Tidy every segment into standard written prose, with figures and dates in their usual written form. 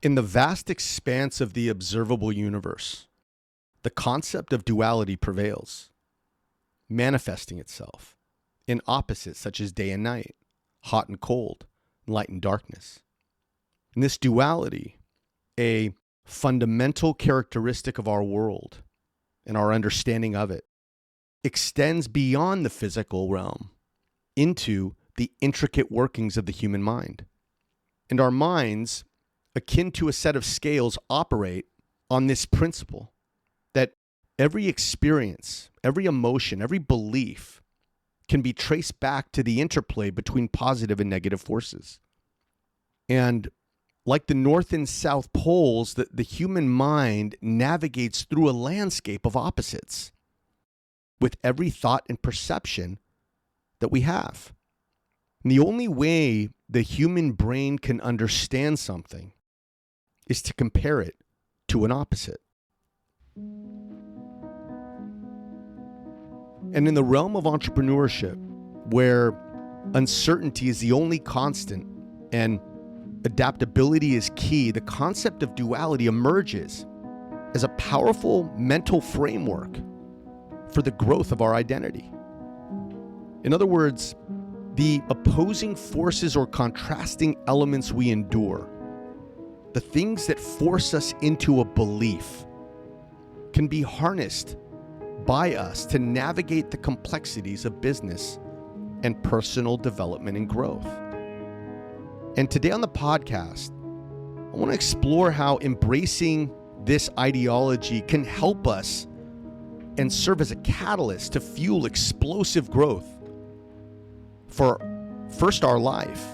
In the vast expanse of the observable universe, the concept of duality prevails, manifesting itself in opposites such as day and night, hot and cold, light and darkness. And this duality, a fundamental characteristic of our world and our understanding of it, extends beyond the physical realm into the intricate workings of the human mind. And our minds, akin to a set of scales, operate on this principle that every experience, every emotion, every belief can be traced back to the interplay between positive and negative forces. And like the North and South poles, the human mind navigates through a landscape of opposites with every thought and perception that we have. And the only way the human brain can understand something is to compare it to an opposite. And in the realm of entrepreneurship, where uncertainty is the only constant and adaptability is key, the concept of duality emerges as a powerful mental framework for the growth of our identity. In other words, the opposing forces or contrasting elements we endure, the things that force us into a belief, can be harnessed by us to navigate the complexities of business and personal development and growth. And today on the podcast, I want to explore how embracing this ideology can help us and serve as a catalyst to fuel explosive growth for first our life,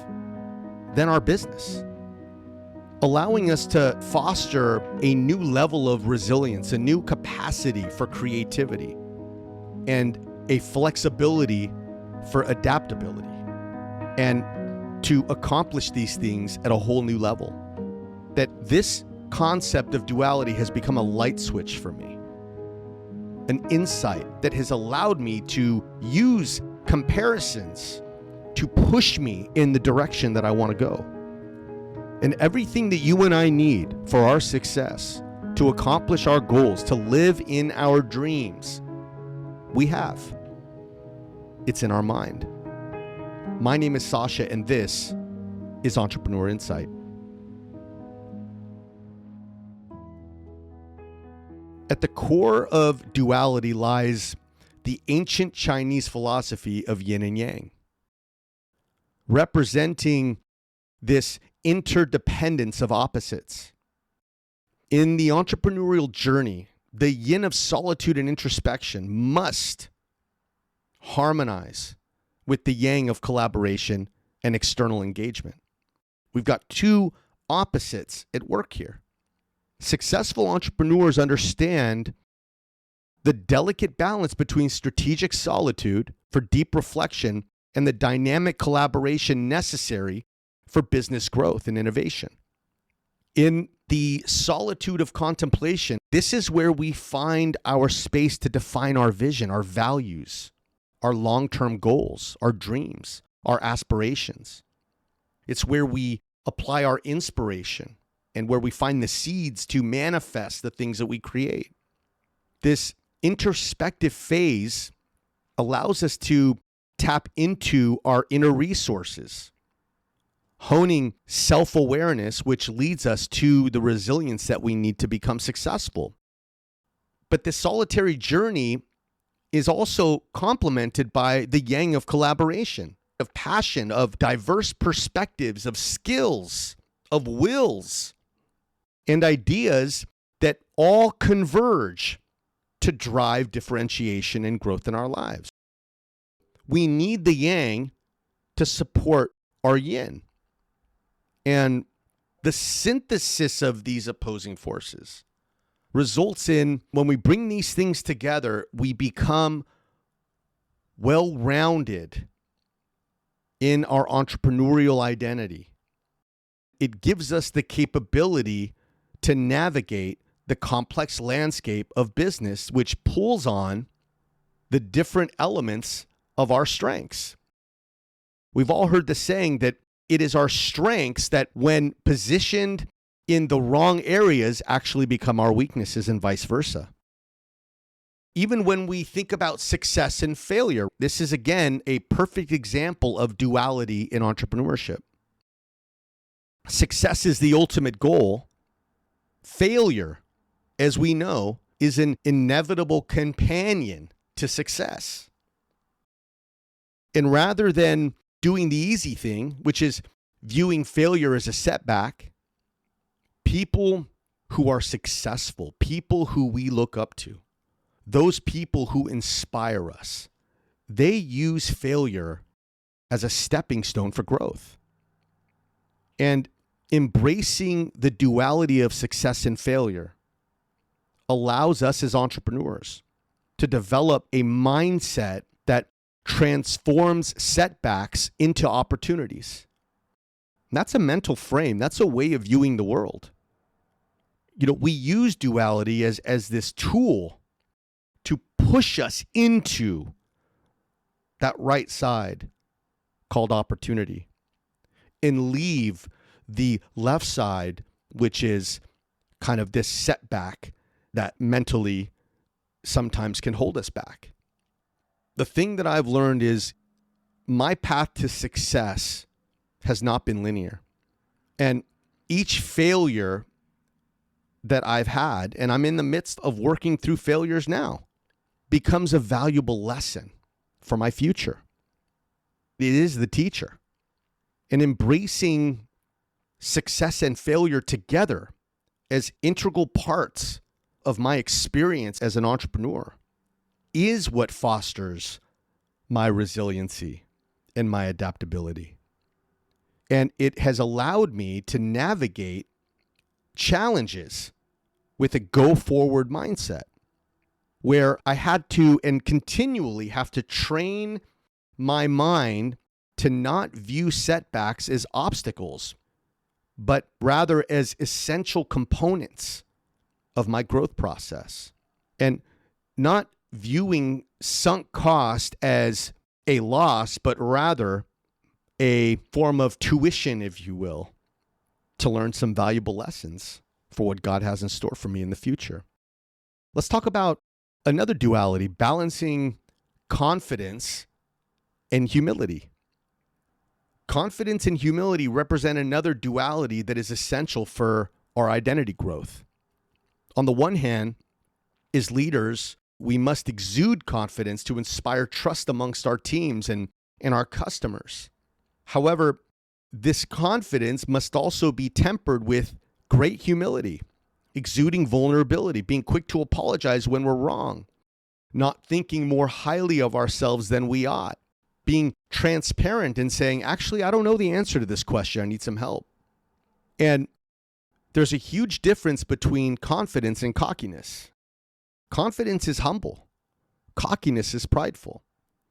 then our business, allowing us to foster a new level of resilience, a new capacity for creativity, and a flexibility for adaptability, and to accomplish these things at a whole new level. That this concept of duality has become a light switch for me, an insight that has allowed me to use comparisons to push me in the direction that I want to go. And everything that you and I need for our success, to accomplish our goals, to live in our dreams, we have. It's in our mind. My name is Sasha, and this is Entrepreneur Insight. At the core of duality lies the ancient Chinese philosophy of yin and yang, representing this interdependence of opposites. In the entrepreneurial journey, the yin of solitude and introspection must harmonize with the yang of collaboration and external engagement. We've got two opposites at work here. Successful entrepreneurs understand the delicate balance between strategic solitude for deep reflection and the dynamic collaboration necessary for business growth and innovation. In the solitude of contemplation, this is where we find our space to define our vision, our values, our long-term goals, our dreams, our aspirations. It's where we apply our inspiration and where we find the seeds to manifest the things that we create. This introspective phase allows us to tap into our inner resources, honing self-awareness, which leads us to the resilience that we need to become successful. But this solitary journey is also complemented by the yang of collaboration, of passion, of diverse perspectives, of skills, of wills, and ideas that all converge to drive differentiation and growth in our lives. We need the yang to support our yin. And the synthesis of these opposing forces results in, when we bring these things together, we become well-rounded in our entrepreneurial identity. It gives us the capability to navigate the complex landscape of business, which pulls on the different elements of our strengths. We've all heard the saying that it is our strengths that, when positioned in the wrong areas actually become our weaknesses and vice versa. Even when we think about success and failure, this is again a perfect example of duality in entrepreneurship. Success is the ultimate goal. Failure, as we know, is an inevitable companion to success. And rather than doing the easy thing, which is viewing failure as a setback, people who are successful, people who we look up to, those people who inspire us, they use failure as a stepping stone for growth. And embracing the duality of success and failure allows us as entrepreneurs to develop a mindset that transforms setbacks into opportunities. And that's a mental frame. That's a way of viewing the world. We use duality as this tool to push us into that right side called opportunity and leave the left side, which is kind of this setback that mentally sometimes can hold us back. The thing that I've learned is my path to success has not been linear. And each failure that I've had, and I'm in the midst of working through failures now, becomes a valuable lesson for my future. It is the teacher. And embracing success and failure together as integral parts of my experience as an entrepreneur is what fosters my resiliency and my adaptability. And it has allowed me to navigate challenges with a go-forward mindset, where I had to and continually have to train my mind to not view setbacks as obstacles, but rather as essential components of my growth process, and not viewing sunk cost as a loss, but rather a form of tuition, if you will, to learn some valuable lessons for what God has in store for me in the future. Let's talk about another duality, balancing confidence and humility. Confidence and humility represent another duality that is essential for our identity growth. On the one hand, as leaders, we must exude confidence to inspire trust amongst our teams and our customers. However, this confidence must also be tempered with great humility, exuding vulnerability, being quick to apologize when we're wrong, not thinking more highly of ourselves than we ought, being transparent and saying, actually, I don't know the answer to this question. I need some help. And there's a huge difference between confidence and cockiness. Confidence is humble. Cockiness is prideful.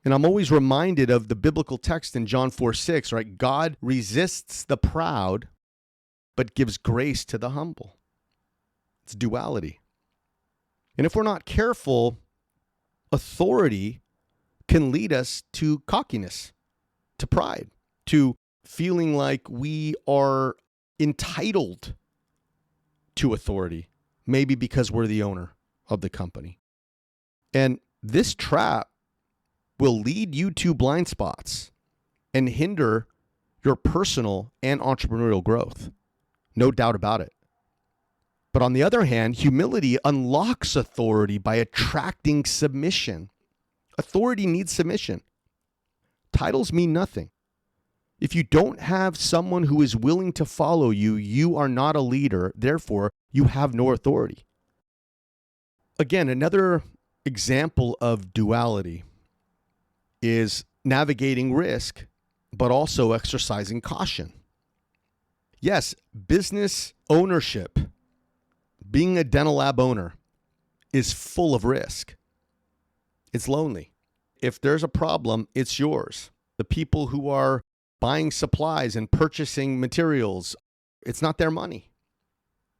And I'm always reminded of the biblical text in John 4:6, right? God resists the proud, but gives grace to the humble. It's duality. And if we're not careful, authority can lead us to cockiness, to pride, to feeling like we are entitled to authority, maybe because we're the owner of the company. And this trap will lead you to blind spots and hinder your personal and entrepreneurial growth. No doubt about it. But on the other hand, humility unlocks authority by attracting submission. Authority needs submission. Titles mean nothing. If you don't have someone who is willing to follow you, you are not a leader. Therefore, you have no authority. Again, another example of duality is navigating risk, but also exercising caution. Yes, business ownership, being a dental lab owner, is full of risk. It's lonely. If there's a problem, it's yours. The people who are buying supplies and purchasing materials, it's not their money.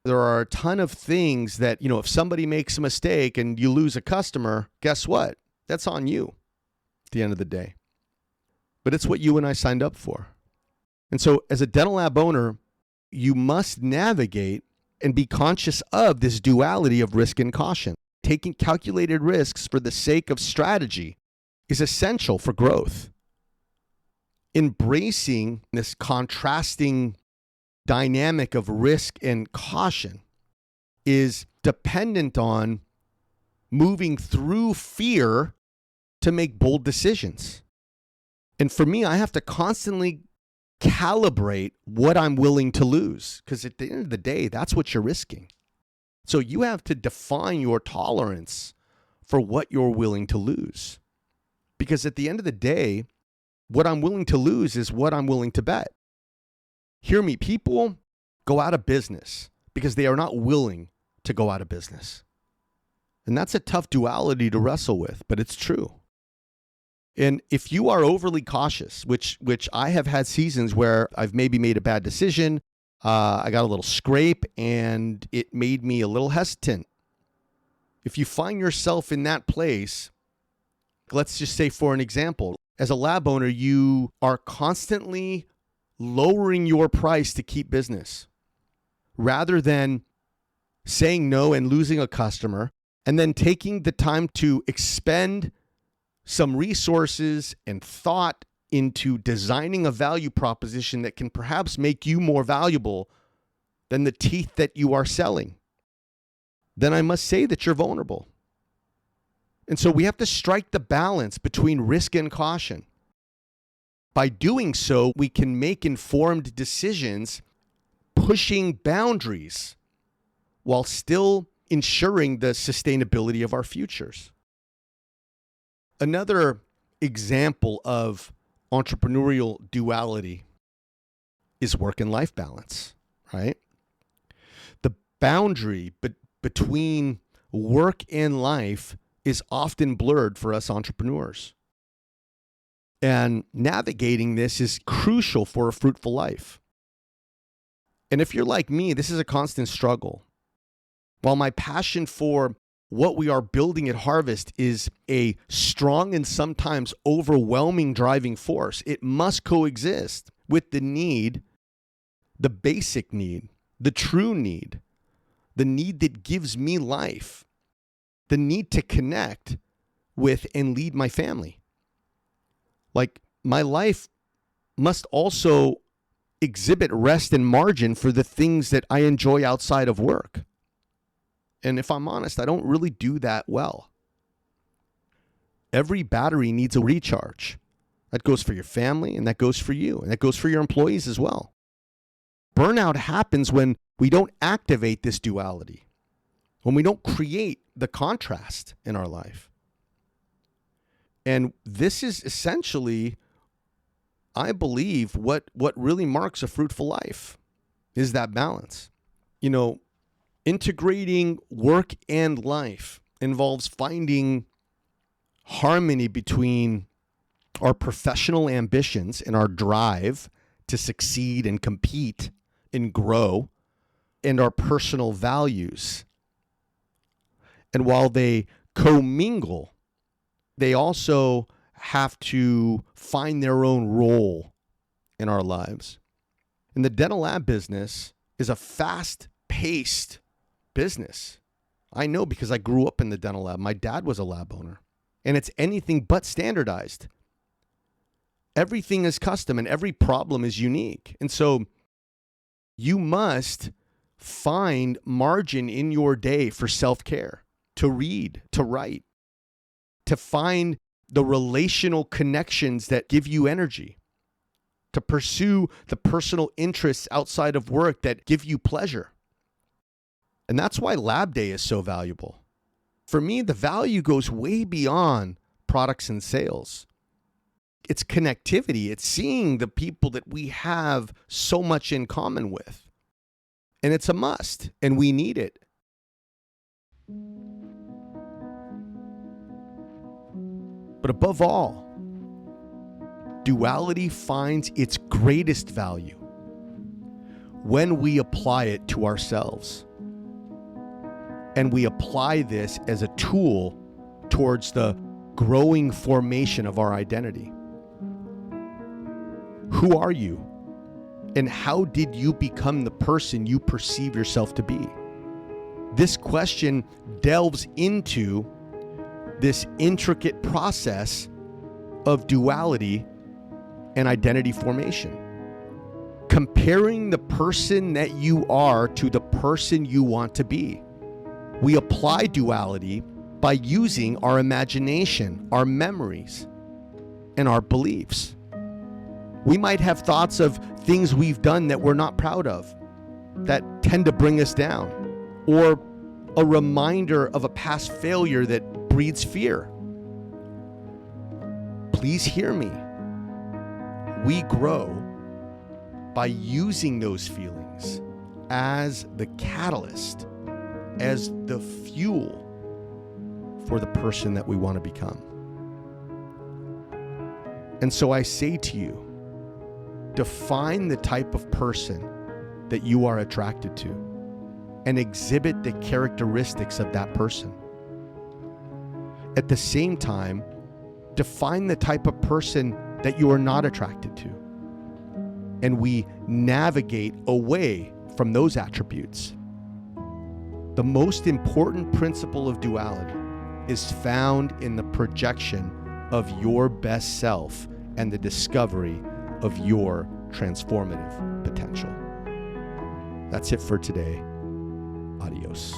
There are a ton of things that, if somebody makes a mistake and you lose a customer, guess what? That's on you at the end of the day. But it's what you and I signed up for. And so as a dental lab owner, you must navigate and be conscious of this duality of risk and caution. Taking calculated risks for the sake of strategy is essential for growth. Embracing this contrasting dynamic of risk and caution is dependent on moving through fear to make bold decisions. And for me, I have to constantly calibrate what I'm willing to lose, because at the end of the day, that's what you're risking. So you have to define your tolerance for what you're willing to lose. Because at the end of the day, what I'm willing to lose is what I'm willing to bet. Hear me, people go out of business because they are not willing to go out of business. And that's a tough duality to wrestle with, but it's true. And if you are overly cautious, which I have had seasons where I've maybe made a bad decision, I got a little scrape and it made me a little hesitant. If you find yourself in that place, let's just say for an example, as a lab owner, you are constantly lowering your price to keep business rather than saying no and losing a customer, and then taking the time to expend some resources and thought into designing a value proposition that can perhaps make you more valuable than the teeth that you are selling, then I must say that you're vulnerable. And so we have to strike the balance between risk and caution. By doing so, we can make informed decisions, pushing boundaries while still ensuring the sustainability of our futures. Another example of entrepreneurial duality is work and life balance, right? The boundary between work and life is often blurred for us entrepreneurs. And navigating this is crucial for a fruitful life. And if you're like me, this is a constant struggle. While my passion for what we are building at Harvest is a strong and sometimes overwhelming driving force, it must coexist with the need, the basic need, the true need, the need that gives me life, the need to connect with and lead my family. Like, my life must also exhibit rest and margin for the things that I enjoy outside of work. And if I'm honest, I don't really do that well. Every battery needs a recharge. That goes for your family, and that goes for you, and that goes for your employees as well. Burnout happens when we don't activate this duality, when we don't create the contrast in our life. And this is essentially, I believe, what really marks a fruitful life, is that balance. You know, integrating work and life involves finding harmony between our professional ambitions and our drive to succeed and compete and grow, and our personal values. And while they commingle, they also have to find their own role in our lives. And the dental lab business is a fast-paced business. I know because I grew up in the dental lab. My dad was a lab owner. And it's anything but standardized. Everything is custom and every problem is unique. And so you must find margin in your day for self-care, to read, to write, to find the relational connections that give you energy, to pursue the personal interests outside of work that give you pleasure. And that's why Lab Day is so valuable. For me, the value goes way beyond products and sales. It's connectivity. It's seeing the people that we have so much in common with. And it's a must, and we need it. But above all, duality finds its greatest value when we apply it to ourselves. And we apply this as a tool towards the growing formation of our identity. Who are you? And how did you become the person you perceive yourself to be? This question delves into this intricate process of duality and identity formation. Comparing the person that you are to the person you want to be. We apply duality by using our imagination, our memories, and our beliefs. We might have thoughts of things we've done that we're not proud of, that tend to bring us down, or a reminder of a past failure that breeds fear. Please hear me. We grow by using those feelings as the catalyst, as the fuel for the person that we want to become. And so I say to you, define the type of person that you are attracted to and exhibit the characteristics of that person. At the same time, define the type of person that you are not attracted to. And we navigate away from those attributes. The most important principle of duality is found in the projection of your best self and the discovery of your transformative potential. That's it for today. Adios.